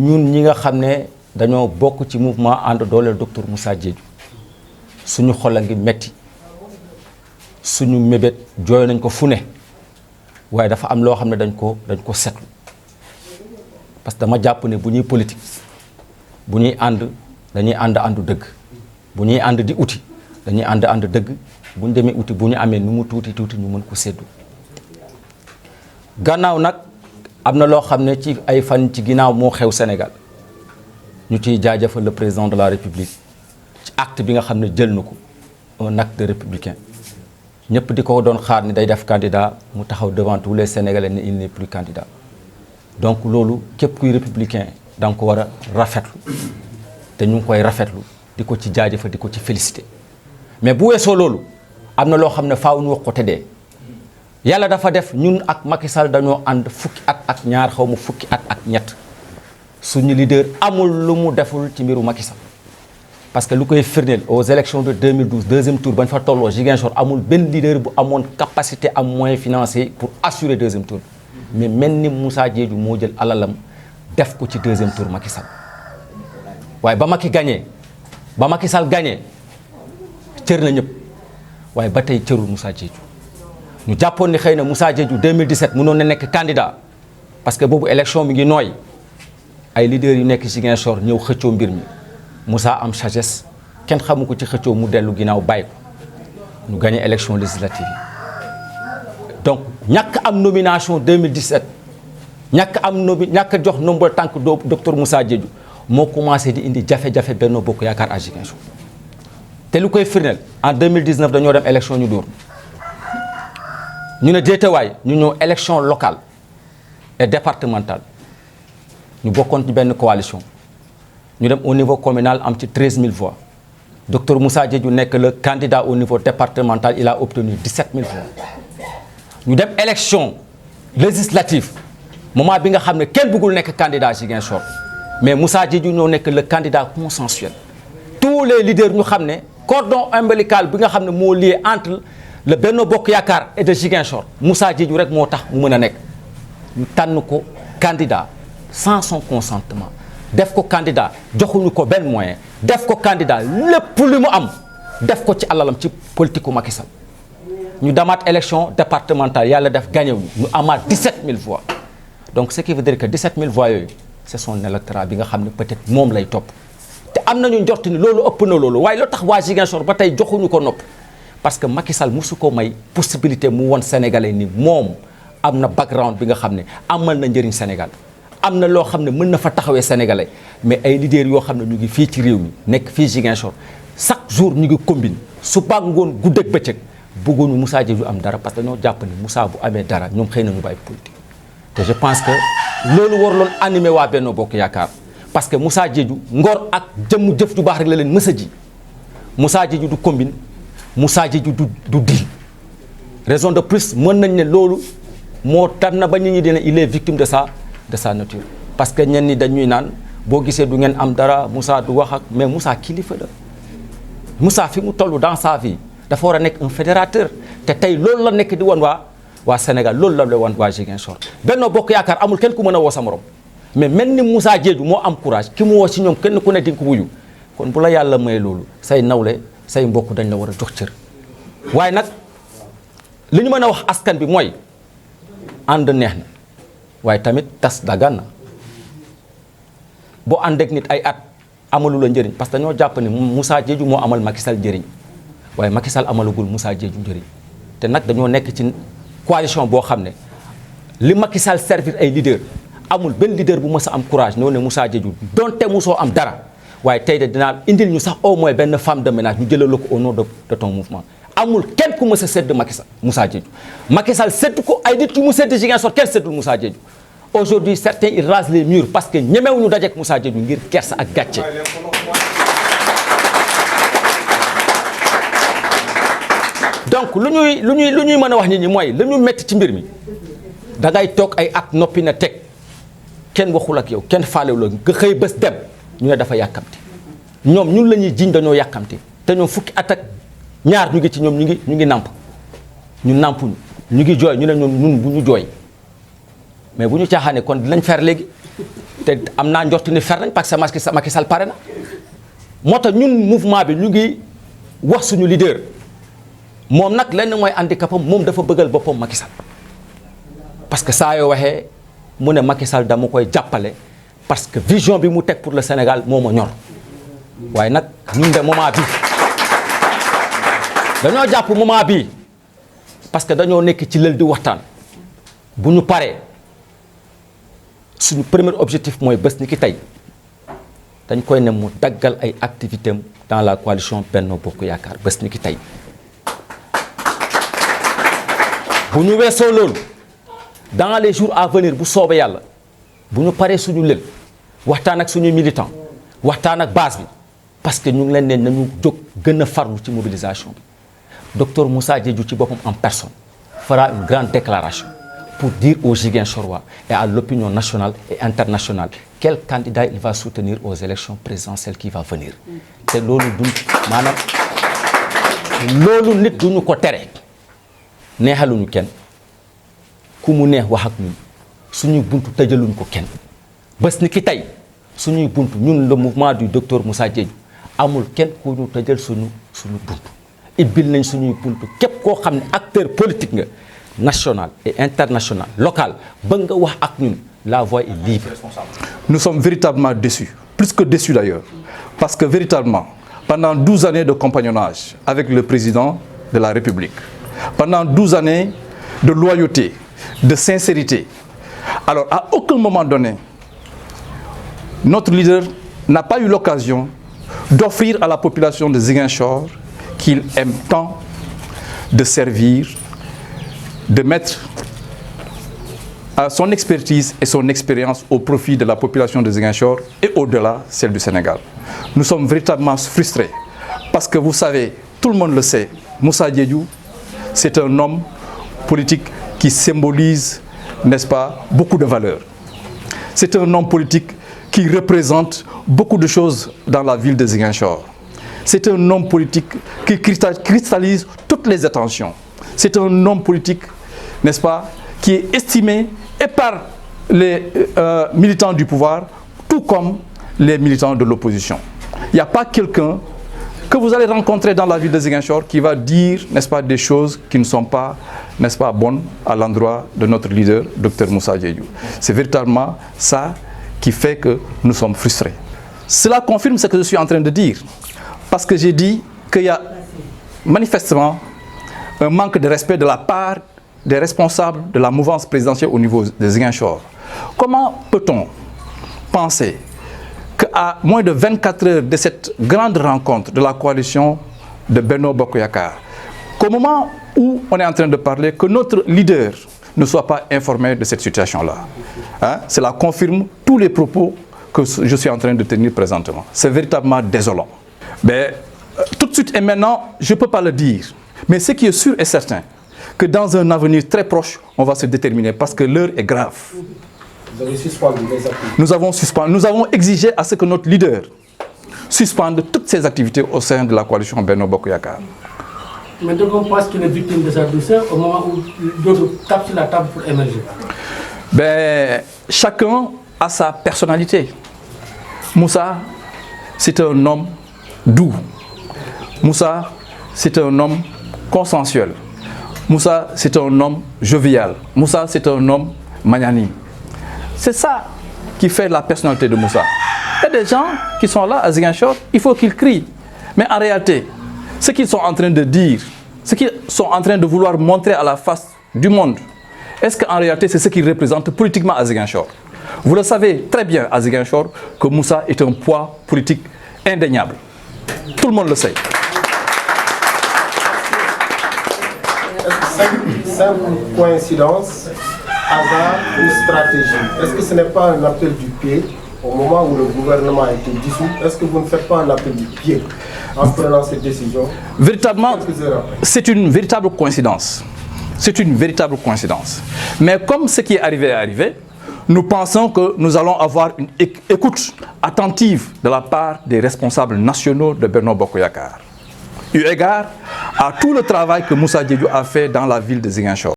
ñun ñi nga xam ne dañoo bokk ci mouvement ànd dooleel docteur Moussa Diédhiou suñu xol a ngi metti suñu mébét jooy nañ ko fu ne waaye dafa am loo xam ne dañ ko seetlu parce que dama jàpp ne bu ñuy politique bu ñuy ànd dañuy àndu dëgg bu ñuy ànd di uti dañuy ànd dëgg bu ñu demee uti bu ñu amee nu mu tuuti ñu mën ko séddu gannaaw nag am na loo xam ne ci ay fan ci ginnaaw moo xew Sénégal ñu ciy jaajëfal le président de la République ci acte bi nga xam ne jël na ko un acte de républicain ñëpp di ko doon xaar ni day def candidat mu taxaw devant tous les Sénégalais ne il n'est plus candidat donc loolu képp kuy républicain da nga ko war a rafetlu te ñu ngi koy rafetlu di ko ci jaajëfal di ko ci félicité mais bu weesoo loolu am na loo xam ne faaw ñu wax ko te dee yàlla dafa def ñun ak Macky Sall dañoo ànd fukki at ak ñaar xaw ma fukki at ak ñett suñu leader amul lu mu deful ci mbiru Macky Sall parce que lu koy firndeel aux élections de 2012 deuxième tour bañ fa tolloo Ziguinchor amul benn leader bu amoon capacité am moyen financier pour assurer deuxième tour mais mel ni Moussa Diédhiou moo jël alalam def ko ci deuxième tour Macky Sall waaye ba Macky gagné ba Macky Sall gagné cër na ñëpp waaye ba tey cërul Moussa Diédhiou ñu jàppoon ni xëy na Moussa Diédhiou 2017 mënoon na nekk candidat parce que boobu élection mi ngi nooy ay leaders yu nekk Ziguinchor ñëw xëccoo mbir mi Moussa am sagesse kenn xamu ko ci xëccoo mu dellu ginnaaw bàyyi ko ñu gagné élection législative yi donc ñàkk am nomination 2017 ñàkk jox nombre tànk docteur Moussa Diédhiou moo commencé di indi jafe-jafe Benno Bokk Yaakaar à Ziguinchor te lu koy firndeel en 2019 dañoo dem élection ñu dóor ñu ne déetewaay ñu ñëw élection locale et départementale ñu bokkoon ci benn coalition ñu dem au niveau communal am ci 13 000 voix docteur Moussa Diédhiou nekk le candidat au niveau départemental il a obtenu 17 000 voix ñu dem élection législative moment bi nga xam ne kenn bëggul nekk candidat Ziguinchor mais Moussa Diédhiou ñoo nekk le candidat consensuel tous les leaders ñu xam ne cordon ombilical bi nga xam ne moo lié entre le Benno Bokk Yaakaar et de Ziguinchor Moussa Diédhiou rek moo tax mu mën a nekk ñu tànn ko candidat sans son consentement def ko candidat joxuñu ko benn moyen def ko candidat lépp lu mu am def ko ci alalam ci politique Macky Sall ñu damaat élection départementale yàlla def gagné wu ñu amaat 17 000 voix donc ce qui veut dire que 17 000 voix yooyu c'est son électorat bi nga xam ne peut-être moom lay topp te am nañu njort ni loolu ëpp na loolu waaye loo tax waa Ziguinchor ba tey joxuñu ko nopp parce que Macky Sall mosu ko may possibilité mu won Sénégalais ni moom am na background bi nga xam ne amal na njëriñ Sénégal am na loo xam ne mën na fa taxawee Sénégalais mais ay leaders yoo xam ne ñu ngi fii ci réew mi nekk fii Ziguinchor chaque jour ñu ngi combine suba ngoon guddeeg bëccëg bëgguñu Moussa Diédhiou am dara parce que dañoo jàpp ni Moussa bu amee dara ñoom xëy na ñu bàyyi politique te je pense que loolu warloon animé waa Benno Bokk Yaakaar parce que Moussa Diédhiou ngor ak jëmm jëf ju baax rek la leen mës a ji Moussa Diédhiou du combine Moussa Diédhiou du deal raison de plus mën nañ ne loolu moo tax na ba nit ñi dina il est victime de sa nature parce que ñenn ñi dañuy naan boo gisee du ngeen am dara Moussa du wax ak mais Moussa kilifa la Moussa fi mu toll dans sa vie dafa war a nekk un fédérateur te tey loolu la nekk di woon waa Sénégal loolu la woon waa Ziguinchor Benno Bokk Yaakaar amul kenn ku mën a woo sa morom mais mel ni Moussa Diédhiou moo am courage ki mu woo si ñoom kenn ku ne di nga ko wuyu kon bu la yàlla may loolu say nawle say mbokk dañ la war a jox cër waaye nag li ñu mën a wax askan bi mooy ànd neex na waaye tamit tas dagan na boo ànd ak nit ay at amalu la njëriñ parce que dañoo jàpp ne Moussa Diédhiou moo amal Macky Sall njëriñ waaye Macky Sall amalagul Moussa Diédhiou njëriñ te nag dañoo nekk ci coalition boo xam ne li Macky Sall servir ay leader amul benn leader bu mës a am courage ñoo ne Moussa Diédhiou donte musoo am dara waaye tey de dinaa indil ñu sax au moins benn femme de ménage ñu jëlal ko au nom de ton mouvement amul kenn ku mës a sedd Macky Sall Moussa Diédhiou Macky Sall sedd ko ay nit yu mu sedd Ziguinchor kenn seddul Moussa Diédhiou aujourd'hui certains ils rasent les murs parce que ñemewuñu dajeek Moussa Diédhiou ngir kersa ak gàcce donc lu ñuy mën a wax nit ñi mooy lu ñu métti ci mbir mi da ngay toog ay at noppi na teg kenn waxul ak yow kenn faalewu la nga xëy bés dem ñu ne dafa yàkkamti ñoom ñun la ñuy jiñ dañoo yàkkamti te ñoom fukki at ak ñaar ñu ngi ci ñoom ñu ngi nàmp ñu nàmpuñu ñu ngi jooy ñu ne ñun bu ñu jooy mais bu ñu caaxaane kon dinañ fer léegi te am naa njort ni fer nañ parce que Macky Sall pare na moo tax ñun mouvement bi ñu ngi wax suñu leader moom nag lenn mooy handicapam moom dafa bëggal boppam Macky Sall parce que saa yoo waxee mu ne Macky Sall dama koy jàppale parce que vision bi mu teg pour le Sénégal moo ma ñor waaye nag ñun de moment bi dañoo jàpp moment bi parce que dañoo nekk ci lël di waxtaan bu ñu paree suñu premier objectif mooy bés ni ki tey dañ koy ne mu daggal ay activités am dans la coalition Benno Bokk Yaakaar bés ni ki tey bu ñu weesoo loolu dans les jours à venir bu soobee yàlla bu ñu paree suñu lël waxtaan ak suñu militant waxtaan ak base bi parce que ñu ngi leen ne nañu jóg gën a farlu ci mobilisation bi docteur Moussa Diédhiou ci boppam en personne fera une grande déclaration pour dire aux Ziguinchorois et à l'opinion nationale et internationale quel candidat il va soutenir aux élections présidentielles qui va venir te loolu du maanaam loolu nit duñu ko tere neexaluñu kenn ku mu neex wax ak ñun suñuy buntu tëjaluñ ko kenn bés ni ki tey suñuy buntu ñun le mouvement du docteur Moussa Diédhiou amul kenn ku ñu tëjal suñu buntu ibbil nañ suñuy buntu képp koo xam ne acteur politique nga national et international local ba nga wax ak ñun la voie est libre. Nous sommes véritablement déçus, plus que déçus d'ailleurs, parce que véritablement pendant 12 années de compagnonnage avec le président de la République, pendant 12 années de loyauté, de sincérité, alors à aucun moment donné notre leader n'a pas eu l'occasion d'offrir à la population de Ziguinchor qu'il aime tant de servir, de mettre à son expertise et son expérience au profit de la population de Ziguinchor et au-delà, celle du Sénégal. Nous sommes véritablement frustrés parce que vous savez, tout le monde le sait, Moussa Diédhiou, c'est un homme politique qui symbolise, n'est-ce pas, beaucoup de valeurs. C'est un homme politique qui représente beaucoup de choses dans la ville de Ziguinchor. C'est un homme politique qui cristallise toutes les attentions. C'est un homme politique, n'est-ce pas, qui est estimé et par les militants du pouvoir, tout comme les militants de l'opposition. Il n'y a pas quelqu'un que vous allez rencontrer dans la ville de Ziguinchor qui va dire, n'est-ce pas, des choses qui ne sont pas, n'est-ce pas, bonnes à l'endroit de notre leader, Dr Moussa Diédhiou. C'est véritablement ça qui fait que nous sommes frustrés. Cela confirme ce que je suis en train de dire, parce que j'ai dit qu'il y a manifestement un manque de respect de la part des responsables de la mouvance présidentielle au niveau de Ziguinchor. Comment peut-on penser qu'à moins de 24 heures de cette grande rencontre de la coalition de Benno Bokk Yaakaar, qu'au moment où on est en train de parler, que notre leader ne soit pas informé de cette situation-là, hein? Cela confirme tous les propos que je suis en train de tenir présentement. C'est véritablement désolant. Mais tout de suite et maintenant, je ne peux pas le dire. Mais ce qui est sûr et certain, que dans un avenir très proche, on va se déterminer parce que l'heure est grave. Vous avez suspendu les activités. Nous avons exigé à ce que notre leader suspende toutes ses activités au sein de la coalition Benno Bokk Yaakaar. Mais donc on pense qu'il est victime de sa douceur au moment où d'autres tapent sur la table pour émerger. Ben, chacun a sa personnalité. Moussa, c'est un homme doux. Moussa, c'est un homme consensuel. Moussa, c'est un homme jovial. Moussa, c'est un homme magnanime. C'est ça qui fait la personnalité de Moussa. Il y a des gens qui sont là à Ziguinchor, il faut qu'ils crient. Mais en réalité, ce qu'ils sont en train de dire, ce qu'ils sont en train de vouloir montrer à la face du monde, est-ce qu'en réalité, c'est ce qu'ils représentent politiquement à Ziguinchor? Vous le savez très bien à Ziguinchor que Moussa est un poids politique indéniable. Tout le monde le sait. Simple coïncidence, hasard ou stratégie? Est-ce que ce n'est pas un appel du pied au moment où le gouvernement a été dissous? Est-ce que vous ne faites pas un appel du pied en prenant cette décision? Véritablement, c'est une véritable coïncidence. C'est une véritable coïncidence. Mais comme ce qui est arrivé, nous pensons que nous allons avoir une écoute attentive de la part des responsables nationaux de Benno Bokk Yaakaar, eu égard à tout le travail que Moussa Diédhiou a fait dans la ville de Ziguinchor.